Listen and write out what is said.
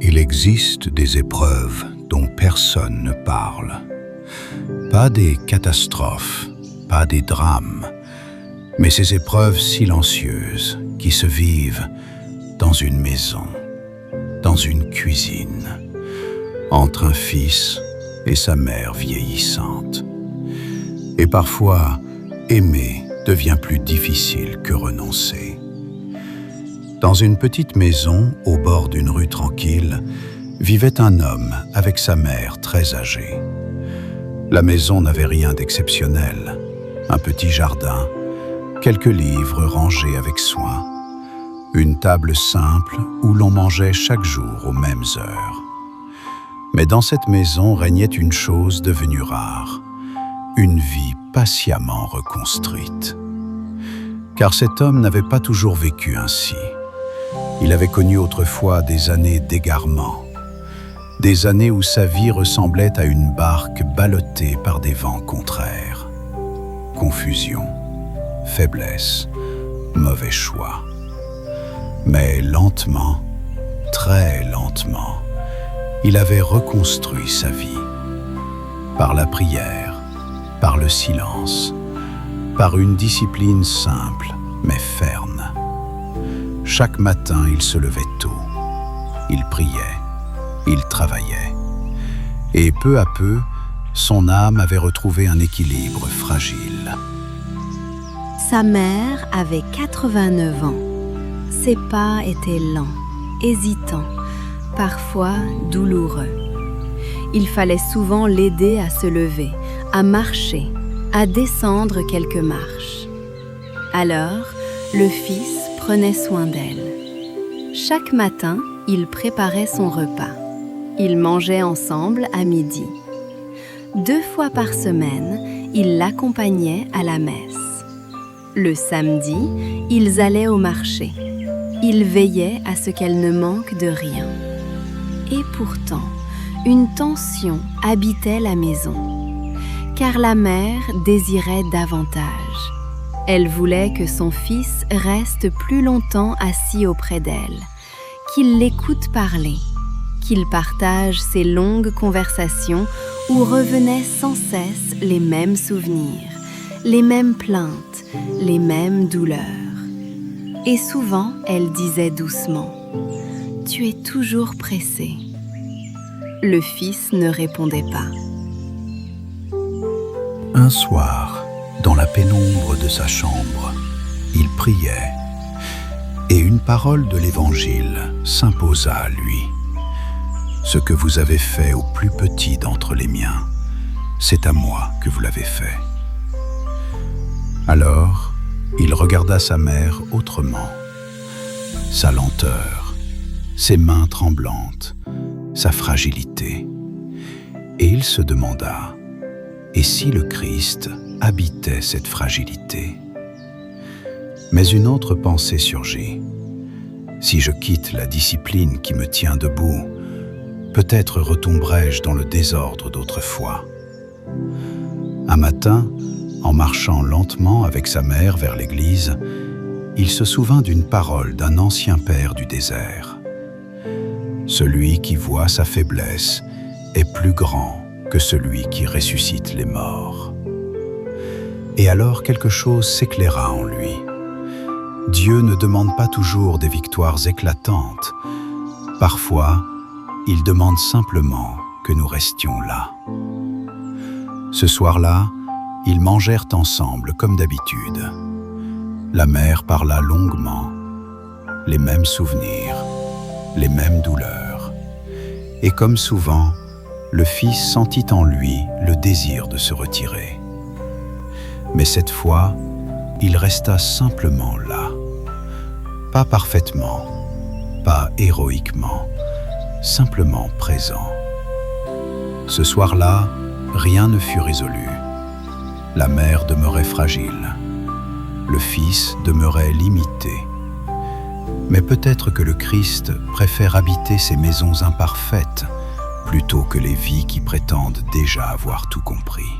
Il existe des épreuves dont personne ne parle. Pas des catastrophes, pas des drames, mais ces épreuves silencieuses qui se vivent dans une maison, dans une cuisine, entre un fils et sa mère vieillissante. Et parfois, aimer devient plus difficile que renoncer. Dans une petite maison au bord d'une rue tranquille, vivait un homme avec sa mère très âgée. La maison n'avait rien d'exceptionnel. Un petit jardin, quelques livres rangés avec soin, une table simple où l'on mangeait chaque jour aux mêmes heures. Mais dans cette maison régnait une chose devenue rare, une vie patiemment reconstruite. Car cet homme n'avait pas toujours vécu ainsi. Il avait connu autrefois des années d'égarement, des années où sa vie ressemblait à une barque ballottée par des vents contraires. Confusion, faiblesse, mauvais choix. Mais lentement, très lentement, il avait reconstruit sa vie. Par la prière, par le silence, par une discipline simple mais ferme. Chaque matin, il se levait tôt. Il priait, il travaillait. Et peu à peu, son âme avait retrouvé un équilibre fragile. Sa mère avait 89 ans. Ses pas étaient lents, hésitants, parfois douloureux. Il fallait souvent l'aider à se lever, à marcher, à descendre quelques marches. Alors, le fils prenait soin d'elle. Chaque matin, il préparait son repas. Ils mangeaient ensemble à midi. 2 fois par semaine, il l'accompagnait à la messe. Le samedi, ils allaient au marché. Il veillait à ce qu'elle ne manque de rien. Et pourtant, une tension habitait la maison, car la mère désirait davantage. Elle voulait que son fils reste plus longtemps assis auprès d'elle, qu'il l'écoute parler, qu'il partage ces longues conversations où revenaient sans cesse les mêmes souvenirs, les mêmes plaintes, les mêmes douleurs. Et souvent, elle disait doucement « Tu es toujours pressé ». Le fils ne répondait pas. Un soir, dans la pénombre de sa chambre, il priait, et une parole de l'Évangile s'imposa à lui. « Ce que vous avez fait au plus petit d'entre les miens, c'est à moi que vous l'avez fait. » Alors, il regarda sa mère autrement. Sa lenteur, ses mains tremblantes, sa fragilité. Et il se demanda, et si le Christ habitait cette fragilité? Mais une autre pensée surgit. Si je quitte la discipline qui me tient debout, peut-être retomberai-je dans le désordre d'autrefois. Un matin, en marchant lentement avec sa mère vers l'église, il se souvint d'une parole d'un ancien père du désert. Celui qui voit sa faiblesse est plus grand que celui qui ressuscite les morts. Et alors quelque chose s'éclaira en lui. Dieu ne demande pas toujours des victoires éclatantes. Parfois, il demande simplement que nous restions là. Ce soir-là, ils mangèrent ensemble comme d'habitude. La mère parla longuement, les mêmes souvenirs, les mêmes douleurs. Et comme souvent, le fils sentit en lui le désir de se retirer. Mais cette fois, il resta simplement là. Pas parfaitement, pas héroïquement, simplement présent. Ce soir-là, rien ne fut résolu. La mère demeurait fragile. Le fils demeurait limité. Mais peut-être que le Christ préfère habiter ces maisons imparfaites plutôt que les vies qui prétendent déjà avoir tout compris.